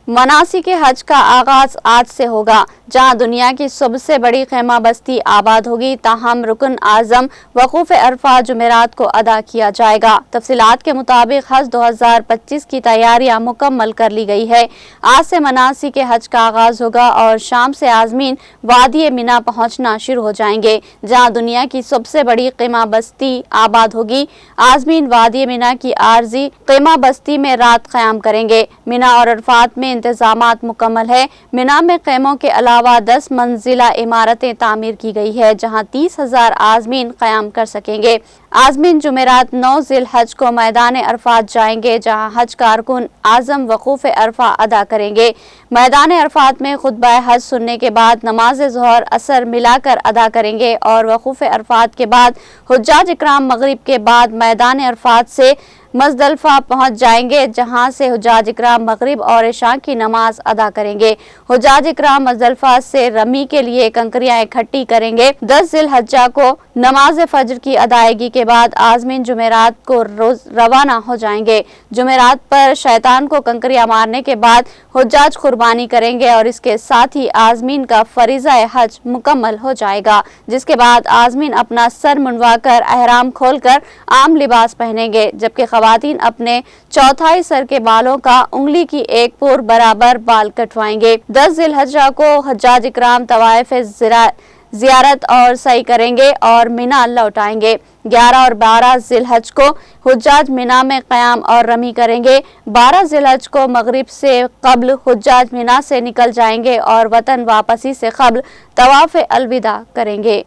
मनासिक हज का आगाज आज से होगा, जहां दुनिया की सबसे बड़ी खैमा बस्ती आबाद होगी। ताहम रुकन आजम वकूफ अरफा जुमेरात को अदा किया जाएगा। तफसीलात के मुताबिक हज 2025 की तैयारियां मुकम्मल कर ली गई है। आज से मनासिक हज का आगाज होगा और शाम से आजमीन वादी मिना पहुंचना शुरू हो जाएंगे, जहां दुनिया की सबसे बड़ी खैमा बस्ती आबाद होगी। आजमीन वादी मिना की आरजी खैमा बस्ती में रात क़याम करेंगे। मिना और अरफात में इंतजामात मुकम्मल है। मिना में खैमों के अलावा 10 मंजिला इमारतें तामीर की गई है, जहां 30,000 आजमीन क़याम कर सकेंगे। आजमीन जुमेरात 9 ज़िल-हज को मैदान अरफात जाएंगे, जहां हज कारकुन आजम वकूफ अरफा अदा करेंगे। मैदान अरफात में खुतबा हज सुनने के बाद नमाज ज़ोहर असर मिलाकर अदा करेंगे और वकूफ अरफात के बाद हुज्जाज इकराम मगरिब के बाद मैदान अरफात से मुज़दलिफ़ा पहुंच जाएंगे, जहां से हुज्जाज इकराम मगरिब और इशा की नमाज अदा करेंगे। हुज्जाज इकराम मुज़दलिफ़ा से रमी के लिए कंकरियां इकट्ठी करेंगे। 10 ज़िल-हज्जा को नमाज फज्र की अदायगी के बाद आज़मीन जुमेरात को रवाना हो जाएंगे। जुमेरात पर शैतान को कंकरियां मारने के बाद हुज्जाज कुर्बानी करेंगे और इसके साथ ही आज़मीन का फरीज़ा हज मुकम्मल हो जाएगा, जिसके बाद आज़मीन अपना सर मुंडवा कर अहराम खोलकर आम लिबास पहनेंगे, जबकि ख़वातीन अपने चौथाई सर के बालों का उंगली की एक पोर बराबर बाल कटवाएंगे। 10 ज़िल-हज्जा को हज्जाज इकराम तवाइफ ज़ियारत और सई करेंगे और मिना लौट आएंगे। 11 और 12 ज़िल-हज को हुज्जाज मिना में क़याम और रमी करेंगे। 12 ज़िल-हज को मगरिब से क़ब्ल हुज्जाज मिना से निकल जाएंगे और वतन वापसी से क़ब्ल तवाफ़ अलविदा करेंगे।